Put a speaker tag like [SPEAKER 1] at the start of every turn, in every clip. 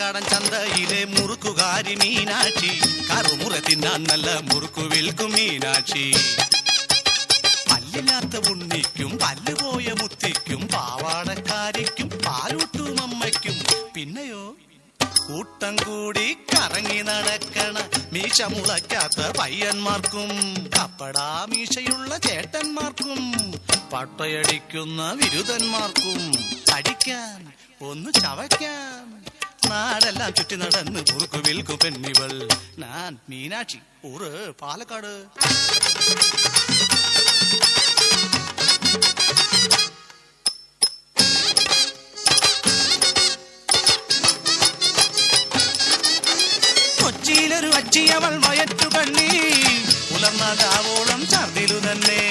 [SPEAKER 1] പാലക്കാടൻ ചന്തയിലെ മുറുക്കുകാരി മീനാക്ഷി, കറുമുറ തിന്നാൻ നല്ല മുറുക്കു വിൽക്കും മീനാക്ഷി. പല്ലില്ലാത്ത ഉണ്ണിക്കും പല്ലുപോയ മുത്തിക്കും പാവാടക്കാരിക്കും പാലൂട്ടും അമ്മയ്ക്കും പിന്നെയോ കൂട്ടം കൂടി കറങ്ങി നടക്കണ മീശ മുളയ്ക്കാത്ത പയ്യന്മാർക്കും കപ്പടാ മീശയുള്ള ചേട്ടന്മാർക്കും പട്ടയടിക്കുന്ന വിരുദ്ധന്മാർക്കും അടിക്കാൻ ഒന്ന് ചവയ്ക്കാൻ നാടെല്ലാം ചുറ്റി നടന്ന് മുറുക്കു വിൽക്കു പെണ്ണിവൾ. ഞാൻ മീനാക്ഷി, ഊറ് പാലക്കാട്. കൊച്ചിയിലൊരു അച്ചിയവൾ വയറ്റു കണ്ണി, പുലർന്നാകാവോളം ഛർദിലു തന്നെ.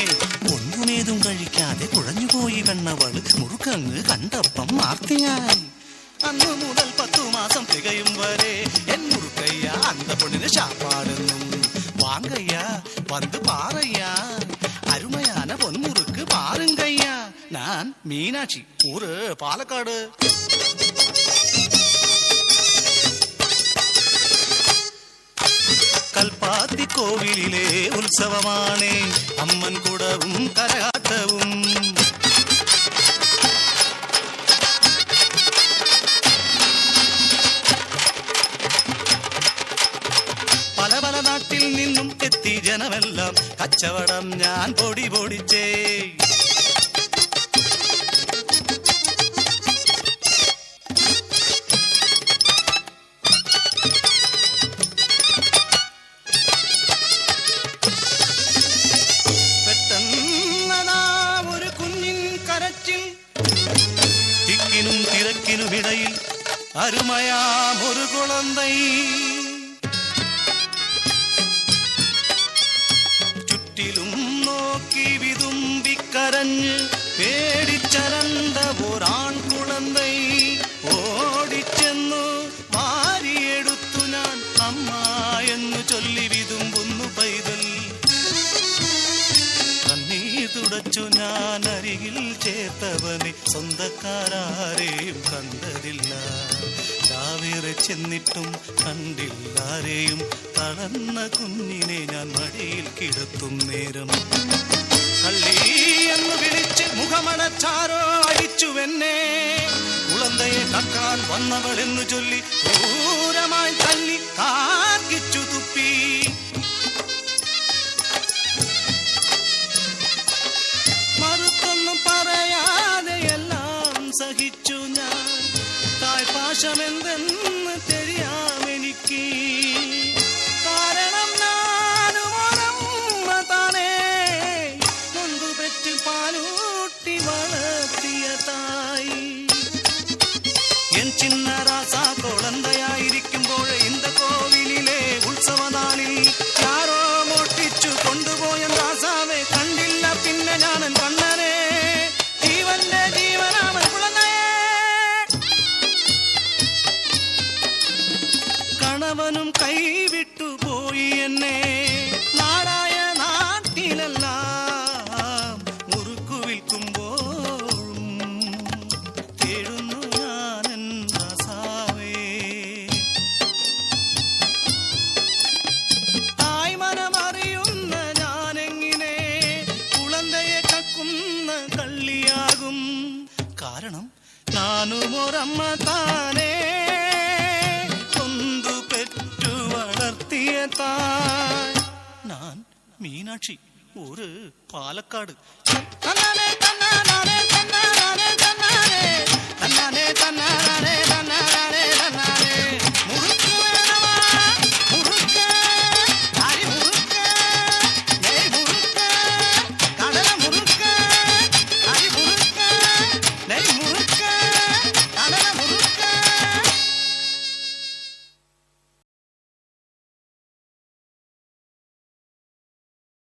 [SPEAKER 1] ഒന്നുമേതും കഴിക്കാതെ കുഴഞ്ഞുപോയി കണ്ണവള് മുറുക്കങ്ങ് കണ്ടപ്പം ആർത്തിയായി. അന്നു മുതൽ 10 മാസം തികയും വരെ എൻ മുറുക്കയ്യ അന്ത പൊണ്ണിന് ശാപ്പാടുന്നു. വാങ്കയ്യ വന്ന് പാറയ്യ, അരുമയാന പൊന്മുറുക്ക് പാറുങ്കയ്യ. ഞാൻ മീനാക്ഷി, ഊറ് പാലക്കാട്. കൽപ്പാത്തി കോവിലിലെ ഉത്സവമാണ് അമ്മൻ കുടവും കരകാട്ടവും. പല പല നാട്ടിൽ നിന്നും എത്തി ജനമെല്ലാം കച്ചവടം ഞാൻ പൊടി പൊടിച്ചേ. പെട്ടെന്നൊരു കുഞ്ഞിൻ കരച്ചിൽ, തിക്കിനും തിരക്കിനുമിടയിൽ അരുമയാമൊരു കുളന്തൈ. ചുറ്റിലും നോക്കി വിതുമ്പിക്കരഞ്ഞ് പേടിച്ചരണ്ട ഒരാൺകുളന്തൈ. ഓടിച്ചെന്നു വാരിയെടുത്തു ഞാൻ അമ്മ എന്നു ചൊല്ലി വിതുമ്പുന്നു പൈതൽ. കണ്ണീർ തുടച്ചു ഞാൻ അരികിൽ ചേർത്തവനെ സ്വന്തക്കാരെയും കണ്ടതില്ല. രാവേറെ ചെന്നിട്ടും കണ്ടില്ലാരെയും തളർന്ന കുഞ്ഞിനെ ഞാൻ മടിയിൽ കിടത്തും നേരം. കള്ളി എന്ന് വിളിച്ച് മുഖമടച്ചാരോ അടിച്ചുവെന്നെ. കുളന്തയെ കക്കാൻ വന്നവളെന്നു ചൊല്ലി ക്രൂരമായി തല്ലി കാർക്കിച്ചു തുപ്പി. മറുത്തൊന്നും പറയാതെ എല്ലാം സഹിച്ചു ഞാൻ. തായ്പാശമെന്തെന്ന് தெரியாമെനിക്ക്. കാരണം ഞാനും ഒരമ്മ താനേ, നൊന്തു പെറ്റ് പാലൂട്ടി വളർത്തിയ തായി. എൻ ചിന്ന റാസാ കുളന്തയായിരിക്കുമ്പോൾ ഇന്ത കോവിലിലെ ഉത്സവനാളിൽ ആരോ മോട്ടിച്ചു കൊണ്ടുപോയ റാസാവെ കണ്ടില്ല പിന്നെ ഞാനൻ കണ്ണനെ. ജീവന്റെ ജീവനാമൻ കുളന്തയെ. കണവനും കൈവിട്ടു പോയി എന്നെ. നാടായ നാട്ടിലെല്ലാം മുറുക്കു വിൽക്കുമ്പോഴും തേടുന്നു ഞാനൻ റാസാവേ. തായ്മനമറിയുന്ന ഞാനെങ്ങിനെ കുളന്തയെ കക്കുന്ന കള്ളിയാകും. കാരണം ഞാനും ഒരമ്മ താനേ, കൊന്തു പെറ്റു വളർത്തിയ തായ്. ഞാൻ മീനാക്ഷി, ഊര് പാലക്കാട്. തന്നാനെ തന്നാനെ തന്നാനെ തന്നാനെ തന്നാനെ